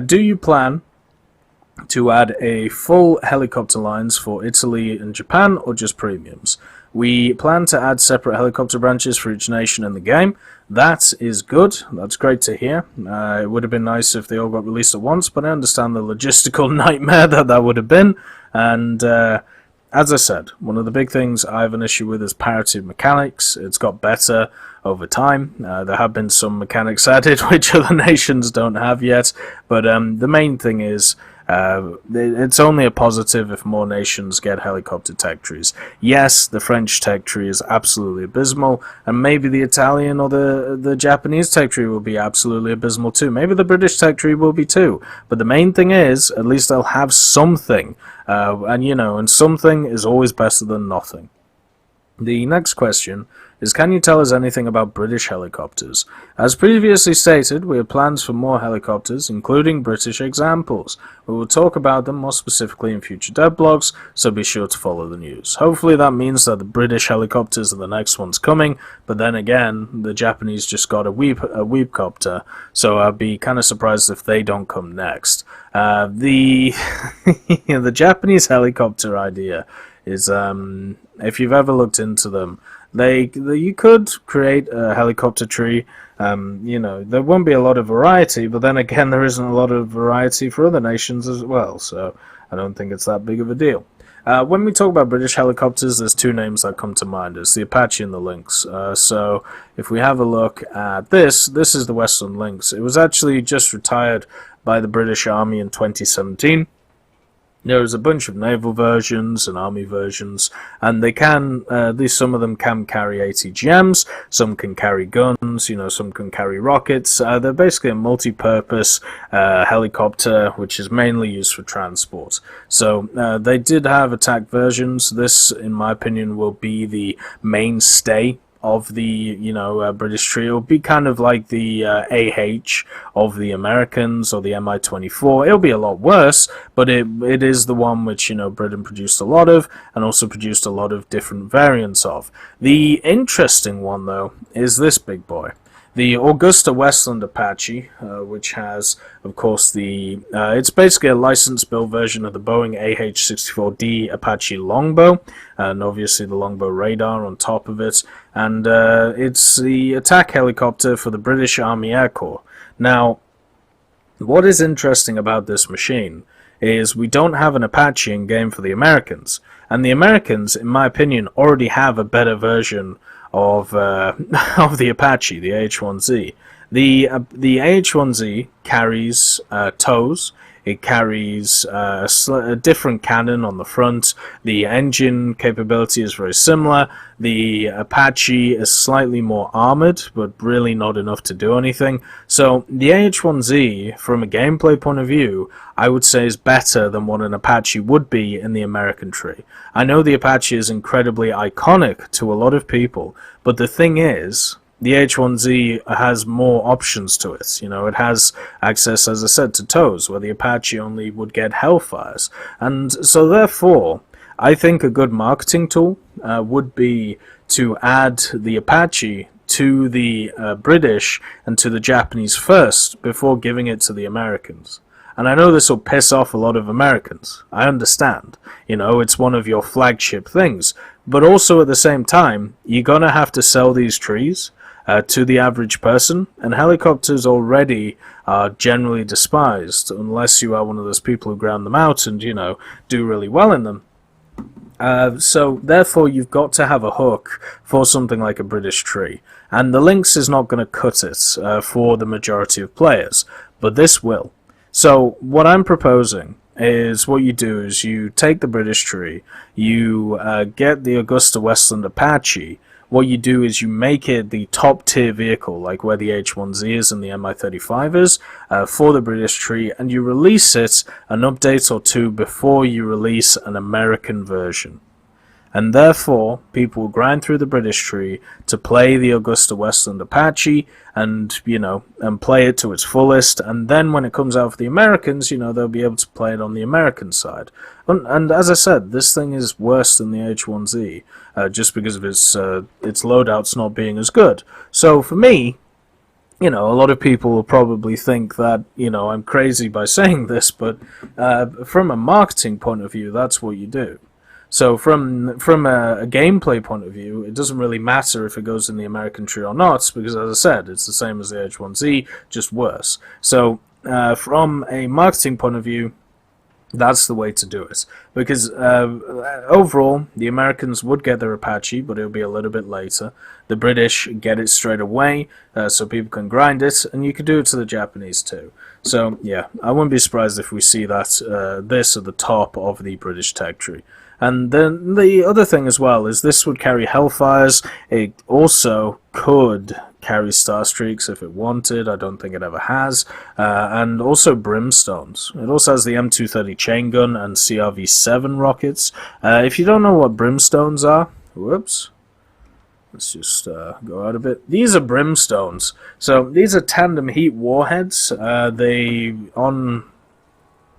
Do you plan to add a full helicopter lines for Italy and Japan, or just premiums? We plan to add separate helicopter branches for each nation in the game. That is good. That's great to hear. It would have been nice if they all got released at once, but I understand the logistical nightmare that would have been. And as I said, one of the big things I have an issue with is parity of mechanics. It's got better over time. There have been some mechanics added which other nations don't have yet, but the main thing is it's only a positive if more nations get helicopter tech trees. Yes, the French tech tree is absolutely abysmal, and maybe the Italian or the Japanese tech tree will be absolutely abysmal too. Maybe the British tech tree will be too. But the main thing is, at least they'll have something. And something is always better than nothing. The next question is, can you tell us anything about British helicopters? As previously stated, we have plans for more helicopters, including British examples. We will talk about them more specifically in future devlogs, so be sure to follow the news. Hopefully that means that the British helicopters are the next ones coming, but then again, the Japanese just got a Weepcopter, so I'd be kind of surprised if they don't come next. The Japanese helicopter idea is, if you've ever looked into them, you could create a helicopter tree. There won't be a lot of variety, but then again, there isn't a lot of variety for other nations as well, so I don't think it's that big of a deal. When we talk about British helicopters, there's two names that come to mind. It's the Apache and the Lynx. So if we have a look at this is the Westernlink. It was actually just retired by the British Army in 2017. There's a bunch of naval versions and army versions, and they can, at least some of them can carry ATGMs, some can carry guns, some can carry rockets. They're basically a multi-purpose helicopter, which is mainly used for transport. So they did have attack versions. This, in my opinion, will be the mainstay of the British tree. It'll be kind of like the AH of the Americans or the Mi-24. It'll be a lot worse, but it is the one which Britain produced a lot of, and also produced a lot of different variants of. The interesting one though is this big boy, the Augusta Westland Apache, which has, of course, it's basically a license-built version of the Boeing AH-64D Apache longbow, and obviously the longbow radar on top of it, and it's the attack helicopter for the British Army Air Corps. Now, what is interesting about this machine is we don't have an Apache in-game for the Americans, and the Americans, in my opinion, already have a better version of the Apache, the AH-1Z. The AH-1Z carries tows. It carries a different cannon on the front. The engine capability is very similar. The Apache is slightly more armored, but really not enough to do anything. So the AH-1Z, from a gameplay point of view, I would say is better than what an Apache would be in the American tree. I know the Apache is incredibly iconic to a lot of people, but the thing is, the H1Z has more options to it. It has access, as I said, to tows, where the Apache only would get Hellfires. And so therefore, I think a good marketing tool would be to add the Apache to the British and to the Japanese first, before giving it to the Americans. And I know this will piss off a lot of Americans. I understand. It's one of your flagship things. But also at the same time, you're going to have to sell these trees to the average person, and helicopters already are generally despised, unless you are one of those people who ground them out and, do really well in them. So therefore you've got to have a hook for something like a British tree, and the Lynx is not going to cut it for the majority of players, but this will. So what I'm proposing is, what you do is you take the British tree, you get the Augusta Westland Apache. What you do is you make it the top tier vehicle, like where the H1Z is and the Mi-35 is, for the British tree, and you release it an update or two before you release an American version. And therefore, people will grind through the British tree to play the Augusta Westland Apache and, and play it to its fullest. And then when it comes out for the Americans, they'll be able to play it on the American side. And as I said, this thing is worse than the H1Z, just because of its loadouts not being as good. So for me, a lot of people will probably think that, I'm crazy by saying this, but from a marketing point of view, that's what you do. So from a gameplay point of view, it doesn't really matter if it goes in the American tree or not, because as I said, it's the same as the H1Z, just worse. So from a marketing point of view, that's the way to do it. Because overall, the Americans would get their Apache, but it'll be a little bit later. The British get it straight away, so people can grind it, and you can do it to the Japanese too. So yeah, I wouldn't be surprised if we see that this at the top of the British tech tree. And then the other thing as well is this would carry Hellfires. It also could carry Star Streaks if it wanted. I don't think it ever has. And also Brimstones. It also has the M230 chain gun and CRV-7 rockets. If you don't know what Brimstones are, whoops. Let's just go out a bit. These are Brimstones. So these are tandem heat warheads.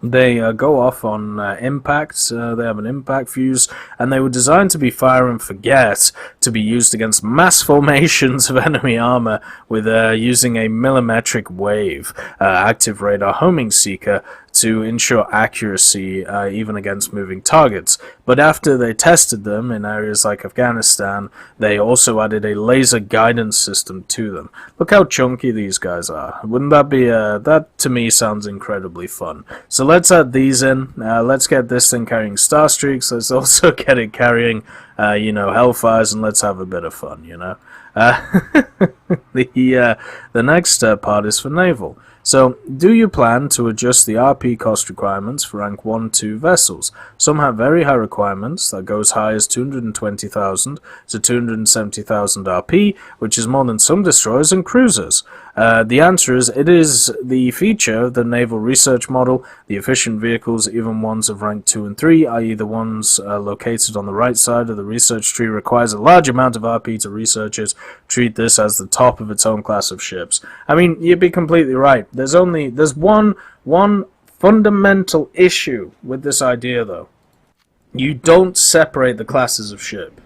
They go off on impact. They have an impact fuse, and they were designed to be fire and forget, to be used against mass formations of enemy armor with using a millimetric wave active radar homing seeker to ensure accuracy even against moving targets. But after they tested them in areas like Afghanistan, they also added a laser guidance system to them. Look how chunky these guys are. Wouldn't that be that to me sounds incredibly fun. So let's add these in. Let's get this thing carrying Star Streaks. Let's also get it carrying Hellfires, and let's have a bit of fun, The next part is for Naval. So, do you plan to adjust the RP cost requirements for rank 1-2 vessels? Some have very high requirements that go as high as 220,000 to 270,000 RP, which is more than some destroyers and cruisers. The answer is, it is the feature of the naval research model. The efficient vehicles, even ones of rank 2 and 3, i.e. the ones located on the right side of the research tree, requires a large amount of RP to researchers. Treat this as the top of its own class of ships. I mean, you'd be completely right. There's one fundamental issue with this idea, though. You don't separate the classes of ship.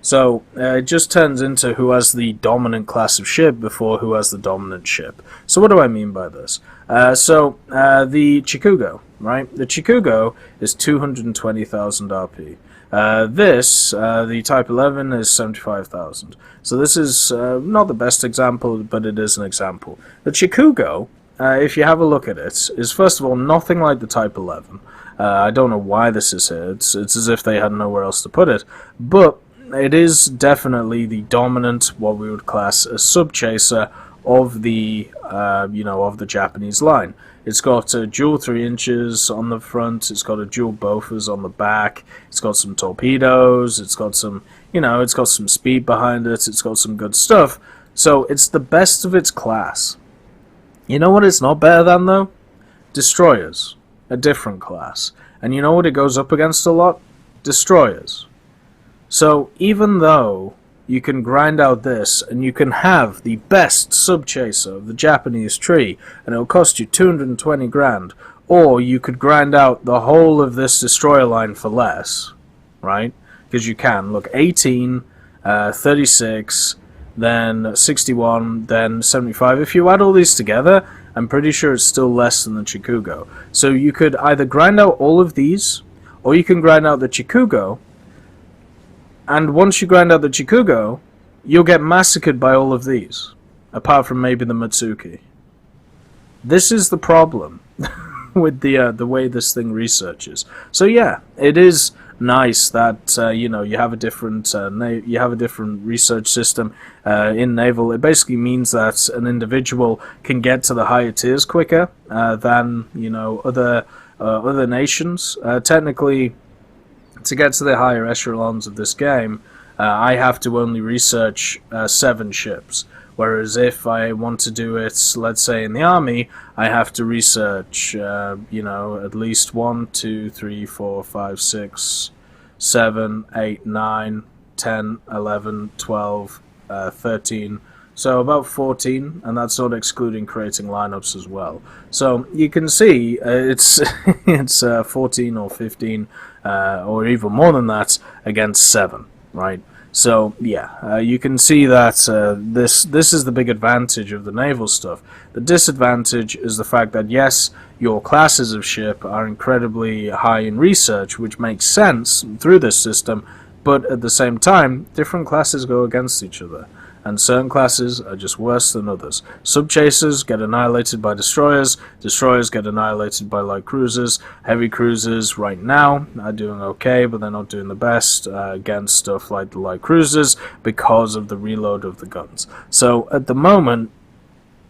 So it just turns into who has the dominant class of ship before who has the dominant ship. So what do I mean by this? The Chikugo, right? The Chikugo is 220,000 RP. The Type 11 is 75,000. So this is not the best example, but it is an example. The Chikugo, if you have a look at it, is first of all nothing like the Type 11. I don't know why this is here. It's as if they had nowhere else to put it. But it is definitely the dominant, what we would class as sub-chaser of the, of the Japanese line. It's got a dual 3 inches on the front. It's got a dual Bofors on the back. It's got some torpedoes. It's got some, it's got some speed behind it. It's got some good stuff. So it's the best of its class. You know what it's not better than, though? Destroyers. A different class. And you know what it goes up against a lot? Destroyers. So even though you can grind out this and you can have the best sub-chaser of the Japanese tree and it'll cost you 220 grand, or you could grind out the whole of this destroyer line for less, right? Because you can. Look, 18, 36, then 61, then 75. If you add all these together, I'm pretty sure it's still less than the Chikugo. So you could either grind out all of these, or you can grind out the Chikugo. And once you grind out the Chikugo, you'll get massacred by all of these, apart from maybe the Matsuki. This is the problem with the way this thing researches. So yeah, it is nice that you have a different research system in naval. It basically means that an individual can get to the higher tiers quicker than other nations. Technically, to get to the higher echelons of this game, I have to only research 7 ships. Whereas if I want to do it, let's say in the army, I have to research, at least 1, 2, 3, 4, 5, 6, 7, 8, 9, 10, 11, 12, 13, so about 14, and that's not excluding creating lineups as well. So you can see it's it's 14 or 15 or even more than that against 7, right? So yeah, you can see that this is the big advantage of the naval stuff. The disadvantage is the fact that yes, your classes of ship are incredibly high in research, which makes sense through this system, but at the same time, different classes go against each other, and certain classes are just worse than others. Sub-chasers get annihilated by destroyers, destroyers get annihilated by light cruisers, heavy cruisers right now are doing okay, but they're not doing the best against stuff like the light cruisers because of the reload of the guns. So at the moment,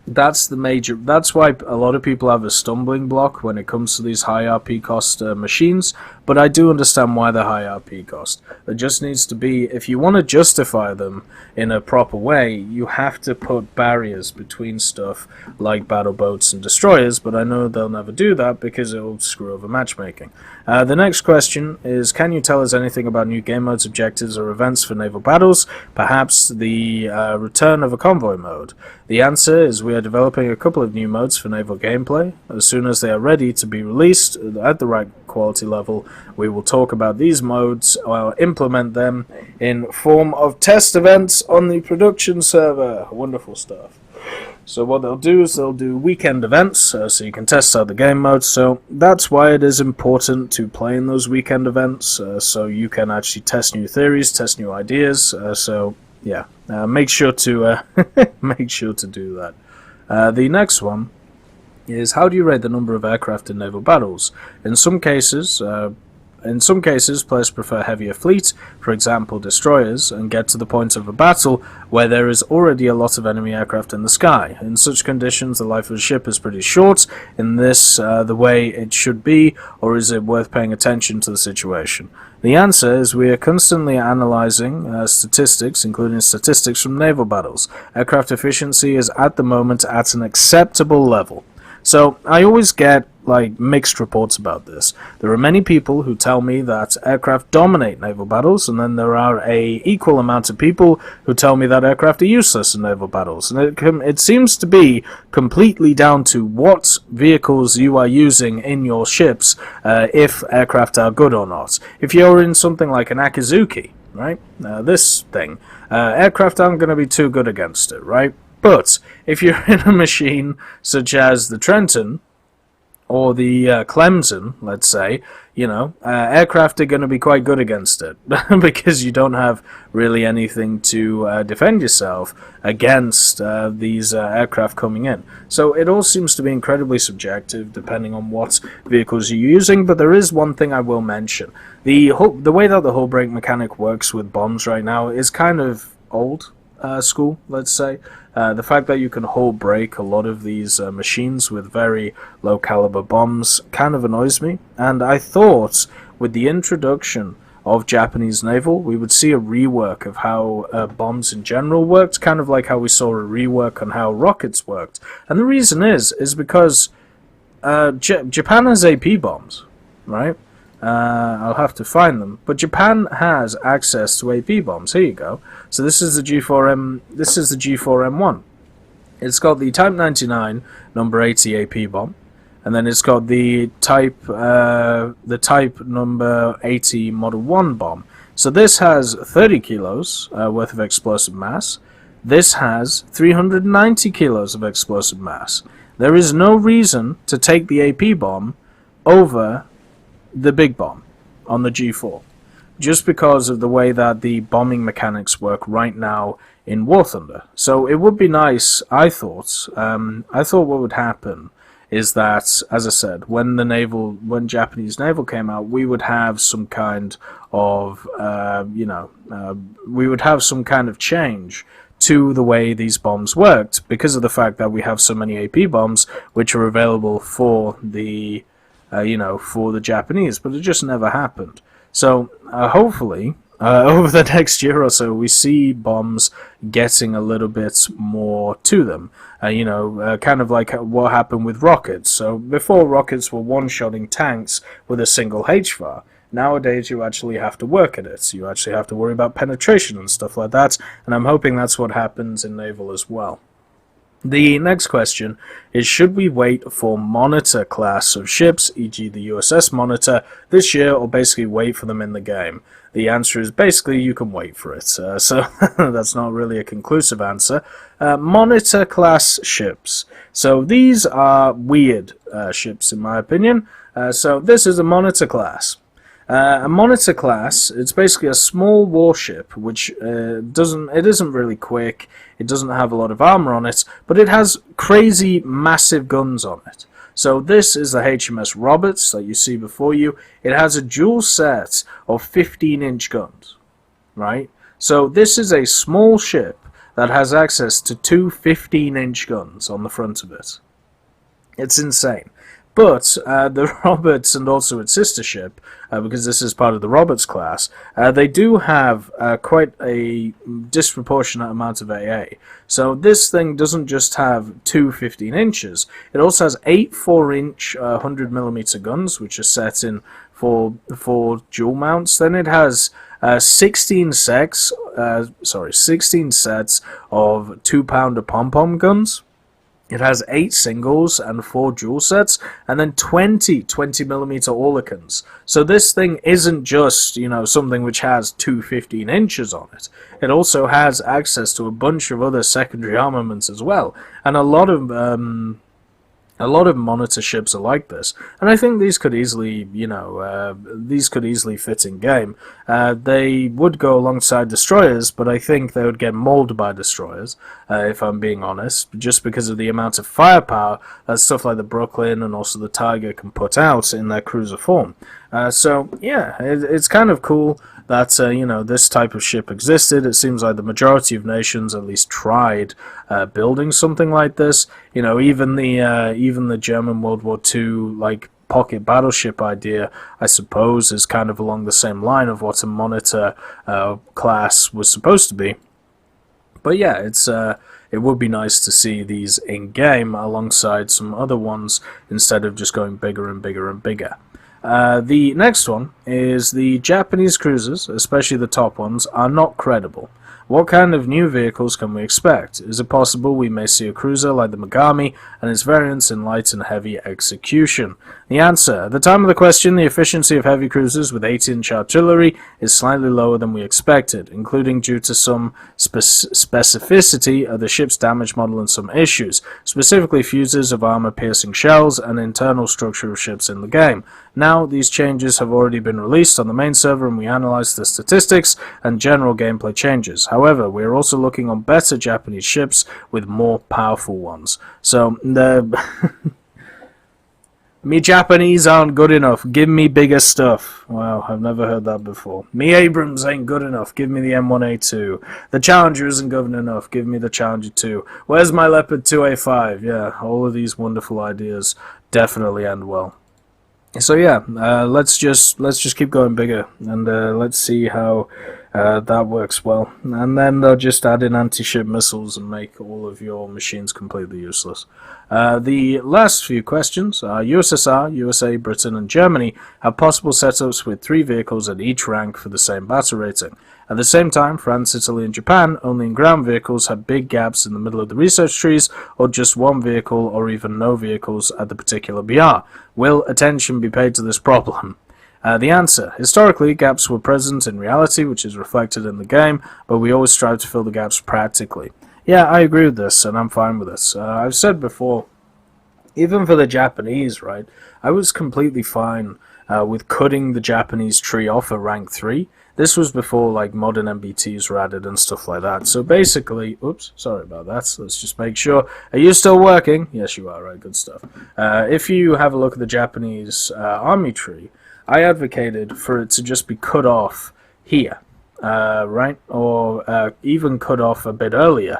that's why a lot of people have a stumbling block when it comes to these high RP cost machines, but I do understand why they're high RP cost. There just needs to be, if you want to justify them in a proper way, you have to put barriers between stuff like battle boats and destroyers, but I know they'll never do that because it will screw over matchmaking. The next question is, can you tell us anything about new game modes, objectives, or events for naval battles? Perhaps the return of a convoy mode. The answer is we are developing a couple of new modes for naval gameplay. As soon as they are ready to be released at the right quality level, we will talk about these modes or implement them in form of test events on the production server. Wonderful stuff. So what they'll do is they'll do weekend events, so you can test out the game modes. So that's why it is important to play in those weekend events, so you can actually test new theories, test new ideas. So yeah, make sure to make sure to do that. The next one is, how do you rate the number of aircraft in naval battles? In some cases, players prefer heavier fleet, for example destroyers, and get to the point of a battle where there is already a lot of enemy aircraft in the sky. In such conditions, the life of a ship is pretty short. In this, the way it should be, or is it worth paying attention to the situation? The answer is we are constantly analyzing statistics, including statistics from naval battles. Aircraft efficiency is at the moment at an acceptable level. So I always get mixed reports about this. There are many people who tell me that aircraft dominate naval battles, and then there are a equal amount of people who tell me that aircraft are useless in naval battles. And it seems to be completely down to what vehicles you are using in your ships, if aircraft are good or not. If you're in something like an Akizuki, right, this thing, aircraft aren't going to be too good against it, right? But if you're in a machine such as the Trenton or the Clemson, let's say, aircraft are going to be quite good against it because you don't have really anything to defend yourself against these aircraft coming in. So it all seems to be incredibly subjective depending on what vehicles you're using, but there is one thing I will mention. The way that the hull break mechanic works with bombs right now is kind of old school, let's say. The fact that you can hull break a lot of these machines with very low caliber bombs kind of annoys me, and I thought with the introduction of Japanese naval we would see a rework of how bombs in general worked, kind of like how we saw a rework on how rockets worked. And the reason is because Japan has AP bombs, right? I'll have to find them, but Japan has access to AP bombs. Here you go. So this is the G4M. This is the G4M1. It's got the Type 99 number 80 AP bomb, and then it's got the Type number 80 Model 1 bomb. So this has 30 kilos worth of explosive mass. This has 390 kilos of explosive mass. There is no reason to take the AP bomb over the big bomb on the G4, just because of the way that the bombing mechanics work right now in War Thunder. So it would be nice, I thought what would happen is that, as I said, when Japanese naval came out, we would have some kind of we would have some kind of change to the way these bombs worked, because of the fact that we have so many AP bombs which are available for the for the Japanese, but it just never happened. So hopefully over the next year or so we see bombs getting a little bit more to them, kind of like what happened with rockets. So before, rockets were one-shotting tanks with a single HVAR. Nowadays, you actually have to work at it. You actually have to worry about penetration and stuff like that, and I'm hoping that's what happens in Naval as well. The next question is, should we wait for Monitor class of ships, e.g. the USS Monitor, this year, or basically wait for them in the game? The answer is basically you can wait for it, so that's not really a conclusive answer. Monitor class ships. So these are weird ships in my opinion. So this is a Monitor class. A Monitor class, it's basically a small warship which isn't really quick, it doesn't have a lot of armor on it, but it has crazy massive guns on it. So this is the HMS Roberts that you see before you. It has a dual set of 15-inch guns, right? So this is a small ship that has access to two 15-inch guns on the front of it. It's insane. But the Roberts and also its sister ship, because this is part of the Roberts class, they do have quite a disproportionate amount of AA. So this thing doesn't just have two 15 inches, it also has 8 4-inch 100mm guns, which are set in for dual mounts. Then it has 16 sets of 2-pounder pom-pom guns. It has 8 singles and 4 dual sets, and then 20 20mm Oerlikons. So this thing isn't just, something which has two 15 inches on it. It also has access to a bunch of other secondary armaments as well, and a lot of Monitor ships are like this, and I think these could easily, fit in game. They would go alongside destroyers, but I think they would get mauled by destroyers, if I'm being honest, just because of the amount of firepower that stuff like the Brooklyn and also the Tiger can put out in their cruiser form. So yeah, it's kind of cool that this type of ship existed. It seems like the majority of nations at least tried building something like this. Even the German World War II pocket battleship idea, I suppose, is kind of along the same line of what a Monitor class was supposed to be. But yeah, it would be nice to see these in game alongside some other ones instead of just going bigger and bigger and bigger. The next one is the Japanese cruisers, especially the top ones, are not credible. What kind of new vehicles can we expect? Is it possible we may see a cruiser like the Megami and its variants in light and heavy execution? The answer: at the time of the question, the efficiency of heavy cruisers with 8-inch artillery is slightly lower than we expected, including due to some specificity of the ship's damage model and some issues, specifically fuses of armor-piercing shells and internal structure of ships in the game. Now, these changes have already been released on the main server and we analyzed the statistics and general gameplay changes. However, we are also looking on better Japanese ships with more powerful ones. So, me Japanese aren't good enough. Give me bigger stuff. Wow, I've never heard that before. Me Abrams ain't good enough. Give me the M1A2. The Challenger isn't good enough. Give me the Challenger 2. Where's my Leopard 2A5? Yeah, all of these wonderful ideas definitely end well. So yeah, let's just keep going bigger, and let's see how that works well. And then they'll just add in anti-ship missiles and make all of your machines completely useless. The last few questions are: USSR, USA, Britain, and Germany have possible setups with 3 vehicles at each rank for the same battle rating. At the same time, France, Italy, and Japan, only in ground vehicles, have big gaps in the middle of the research trees, or just one vehicle, or even no vehicles at the particular BR. Will attention be paid to this problem? The answer: historically, gaps were present in reality, which is reflected in the game, but we always strive to fill the gaps practically. Yeah, I agree with this, and I'm fine with this. I've said before, even for the Japanese, right, I was completely fine with cutting the Japanese tree off at rank 3. This was before modern MBTs were added and stuff like that. So basically, oops, sorry about that. Let's just make sure. Are you still working? Yes, you are, right, good stuff. If you have a look at the Japanese army tree, I advocated for it to just be cut off here. Right? Or even cut off a bit earlier.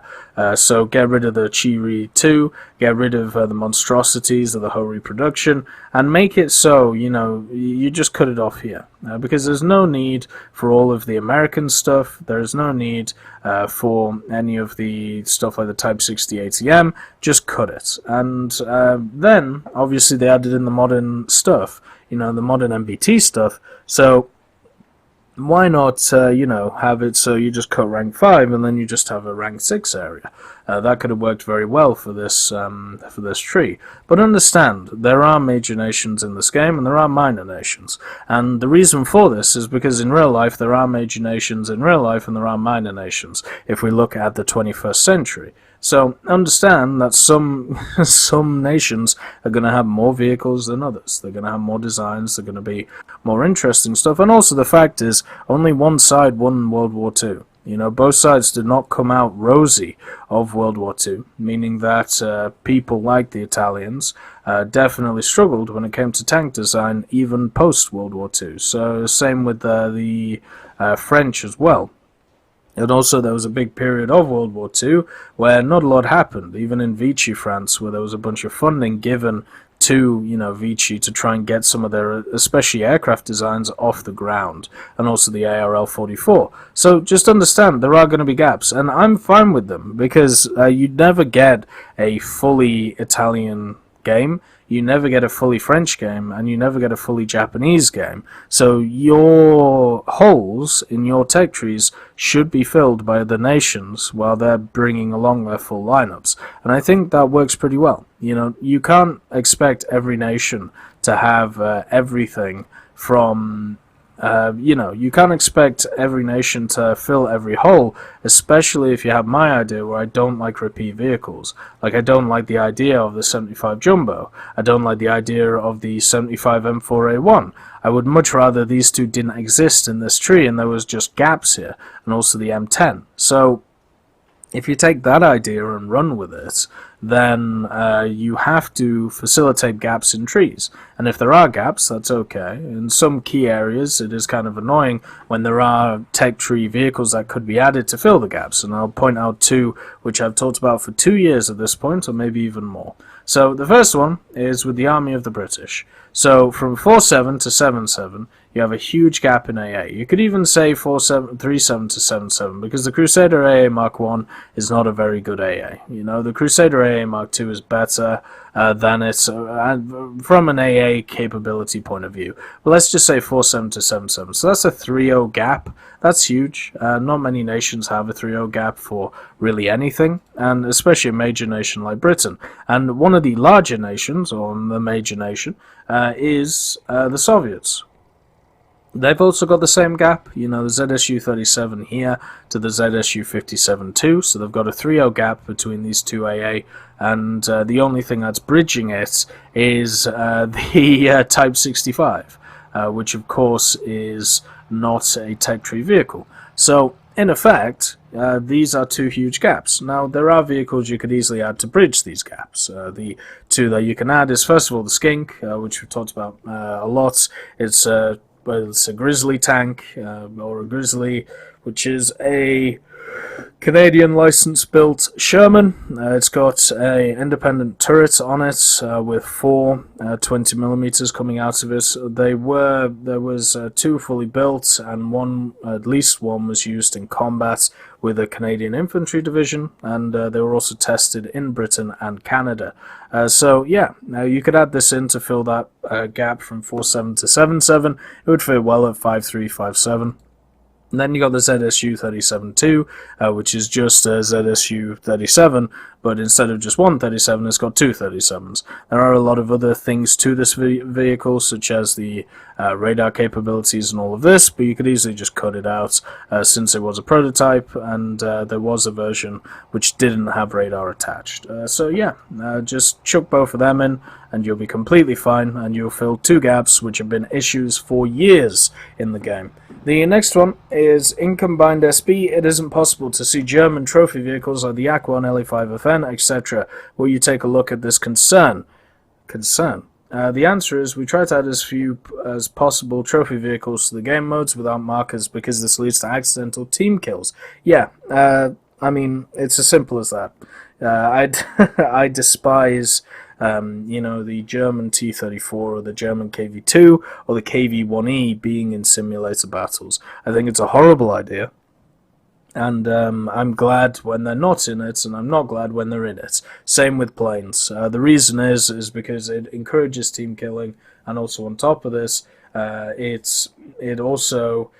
So get rid of the Chiri 2, get rid of the monstrosities of the whole reproduction, and make it so, you just cut it off here. Because there's no need for all of the American stuff, there's no need for any of the stuff like the Type 60 ATM, just cut it. And then, obviously they added in the modern stuff, the modern MBT stuff, So why not, have it so you just cut rank 5 and then you just have a rank 6 area? That could have worked very well for this tree. But understand, there are major nations in this game and there are minor nations. And the reason for this is because in real life there are major nations in real life and there are minor nations if we look at the 21st century. So understand that some nations are going to have more vehicles than others. They're going to have more designs. They're going to be more interesting stuff. And also the fact is, only one side won World War II. Both sides did not come out rosy of World War II, meaning that people like the Italians definitely struggled when it came to tank design, even post-World War II. So same with the French as well. And also there was a big period of World War II where not a lot happened, even in Vichy, France, where there was a bunch of funding given to Vichy to try and get some of their, especially aircraft designs, off the ground, and also the ARL-44. So just understand, there are going to be gaps, and I'm fine with them, because you'd never get a fully Italian game, you never get a fully French game, and you never get a fully Japanese game. So your holes in your tech trees should be filled by the nations while they're bringing along their full lineups. And I think that works pretty well. You can't expect every nation to have everything from... you can't expect every nation to fill every hole, especially if you have my idea where I don't like repeat vehicles. Like, I don't like the idea of the 75 Jumbo. I don't like the idea of the 75 M4A1. I would much rather these two didn't exist in this tree and there was just gaps here, and also the M10. So if you take that idea and run with it, then you have to facilitate gaps in trees. And if there are gaps, that's okay. In some key areas, it is kind of annoying when there are tech tree vehicles that could be added to fill the gaps. And I'll point out two, which I've talked about for 2 years at this point, or maybe even more. So the first one is with the Army of the British. So from 4.7 to 7.7, you have a huge gap in AA. You could even say 3.7 to 7.7, because the Crusader AA Mark 1 is not a very good AA. The Crusader AA Mark 2 is better than it from an AA capability point of view. But let's just say 4.7 to 7.7. So that's a 3.0 gap. That's huge. Not many nations have a 3.0 gap for really anything, and especially a major nation like Britain. And one of the larger nations, or the major nation, is the Soviets. They've also got the same gap, the ZSU-37 here to the ZSU-57-2, so they've got a 3.0 gap between these two AA, and the only thing that's bridging it is the Type 65, which of course is not a tech tree vehicle. So, in effect, these are two huge gaps. Now, there are vehicles you could easily add to bridge these gaps. The two that you can add is, first of all, the Skink, which we've talked about a lot. It's a Grizzly tank, or a Grizzly, which is a Canadian license-built Sherman. It's got an independent turret on it with four 20mm coming out of it. There was two fully built, and at least one was used in combat with a Canadian infantry division, and they were also tested in Britain and Canada. So yeah, now you could add this in to fill that gap from 4.7 to 7.7. It would fit well at 5.3, 5.7. And then you got the ZSU-37-2, which is just a ZSU-37, but instead of just one 37, it's got two 37s. There are a lot of other things to this vehicle, such as the radar capabilities and all of this, but you could easily just cut it out since it was a prototype, and there was a version which didn't have radar attached. So yeah, just chuck both of them in, and you'll be completely fine, and you'll fill two gaps which have been issues for years in the game. The next one is in Combined SB. It isn't possible to see German trophy vehicles like the Yak-1, LE5FN, etc. Will you take a look at this concern? The answer is we try to add as few as possible trophy vehicles to the game modes without markers, because this leads to accidental team kills. Yeah, I mean, it's as simple as that. I despise the German T-34 or the German KV-2 or the KV-1E being in simulator battles. I think it's a horrible idea, and I'm glad when they're not in it, and I'm not glad when they're in it. Same with planes. The reason is because it encourages team killing, and also on top of this, It also,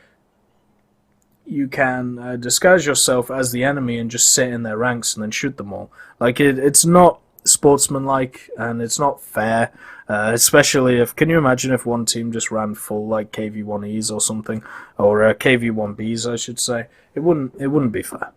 you can disguise yourself as the enemy and just sit in their ranks and then shoot them all. Like it's not sportsmanlike and it's not fair. Especially if, can you imagine if one team just ran full like KV-1Es or something, or KV-1Bs, I should say? It wouldn't be fair.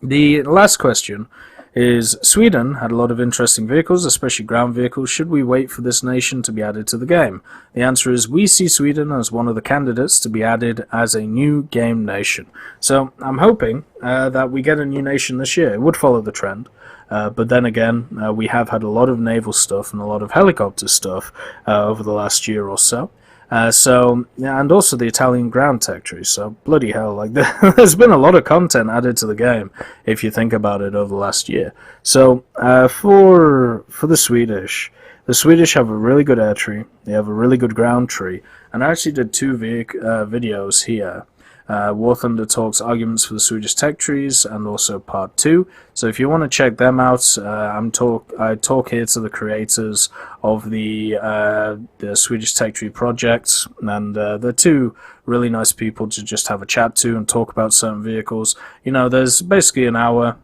The last question is, Sweden had a lot of interesting vehicles, especially ground vehicles. Should we wait for this nation to be added to the game? The answer is, we see Sweden as one of the candidates to be added as a new game nation. So I'm hoping that we get a new nation this year. It would follow the trend. But then again, we have had a lot of naval stuff and a lot of helicopter stuff over the last year or so. And also the Italian ground tech tree. So bloody hell, like there's been a lot of content added to the game if you think about it over the last year. So for the Swedish have a really good air tree. They have a really good ground tree, and I actually did two videos here. War Thunder talks arguments for the Swedish tech trees, and also part 2. So if you want to check them out, I talk here to the creators of the Swedish tech tree project, and they're two really nice people to just have a chat to and talk about certain vehicles. You know, there's basically an hour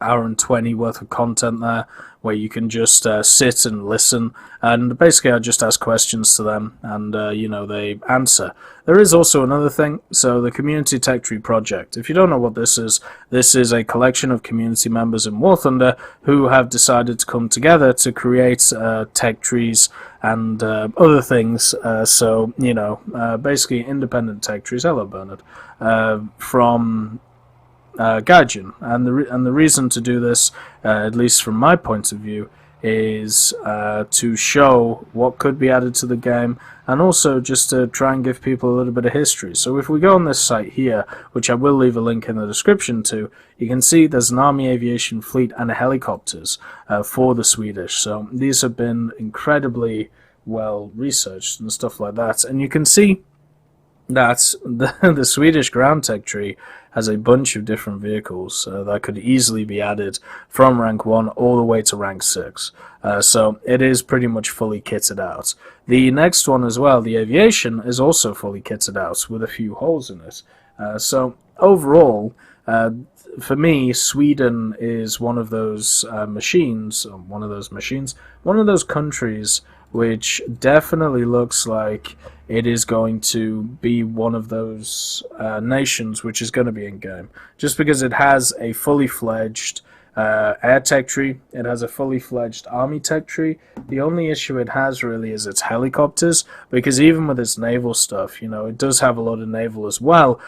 and 20 worth of content there where you can just sit and listen, and basically I just ask questions to them, and you know, they answer. There is also another thing, so the Community Tech Tree Project. If you don't know what this is a collection of community members in War Thunder who have decided to come together to create tech trees and other things, so, you know, basically independent tech trees, hello Bernard, from Gaijin, and the reason to do this, at least from my point of view, is to show what could be added to the game, and also just to try and give people a little bit of history. So if we go on this site here, which I will leave a link in the description to, you can see there's an army aviation fleet and helicopters for the Swedish. So these have been incredibly well researched and stuff like that, and you can see that the Swedish ground tech tree has a bunch of different vehicles that could easily be added from rank 1 all the way to rank 6. So it is pretty much fully kitted out. The next one as well, the aviation, is also fully kitted out with a few holes in it. So overall, for me, Sweden is one of those one of those countries which definitely looks like it is going to be one of those nations which is going to be in game. Just because it has a fully fledged air tech tree, it has a fully fledged army tech tree. The only issue it has really is its helicopters, because even with its naval stuff, you know, it does have a lot of naval as well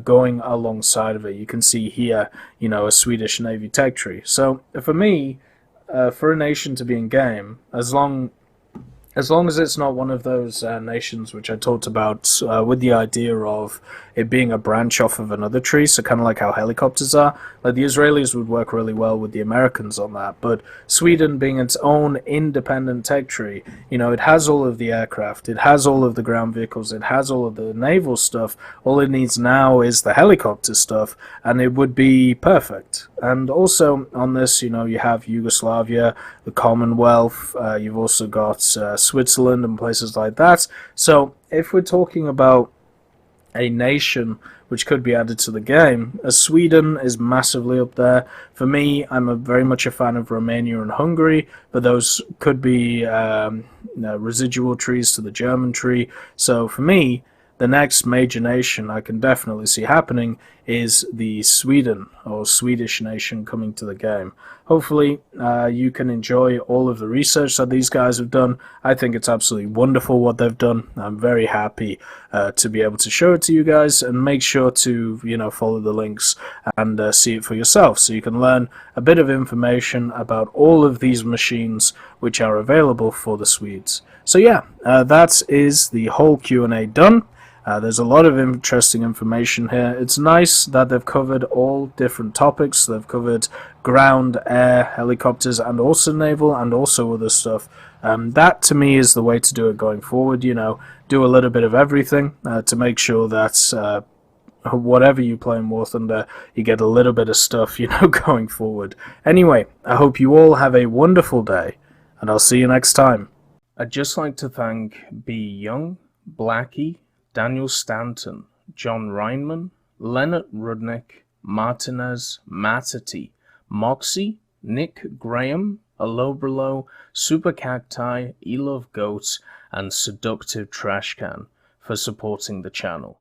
going alongside of it. You can see here, you know, a Swedish Navy tech tree. So for me, for a nation to be in game, as long as it's not one of those nations which I talked about with the idea of it being a branch off of another tree, so kind of like how helicopters are. Like the Israelis would work really well with the Americans on that, but Sweden being its own independent tech tree, you know, it has all of the aircraft, it has all of the ground vehicles, it has all of the naval stuff. All it needs now is the helicopter stuff, and it would be perfect. And also on this, you know, you have Yugoslavia, the Commonwealth, you've also got Switzerland and places like that. So if we're talking about a nation which could be added to the game, Sweden is massively up there. For me, I'm very much a fan of Romania and Hungary, but those could be residual trees to the German tree. So for me, the next major nation I can definitely see happening is the Sweden or Swedish nation coming to the game. Hopefully you can enjoy all of the research that these guys have done. I think it's absolutely wonderful what they've done. I'm very happy to be able to show it to you guys, and make sure to, you know, follow the links and see it for yourself, so you can learn a bit of information about all of these machines which are available for the Swedes. So yeah, that is the whole Q&A done. There's a lot of interesting information here. It's nice that they've covered all different topics. They've covered ground, air, helicopters, and also naval, and also other stuff. That to me is the way to do it going forward. You know, do a little bit of everything to make sure that whatever you play in War Thunder, you get a little bit of stuff, you know, going forward. Anyway, I hope you all have a wonderful day, and I'll see you next time. I'd just like to thank B. Young, Blackie, Daniel Stanton, John Reinman, Leonard Rudnick, Martinez, Matati, Moxie, Nick Graham, Alobrilo, Super Cacti, Elove Goats, and Seductive Trashcan for supporting the channel.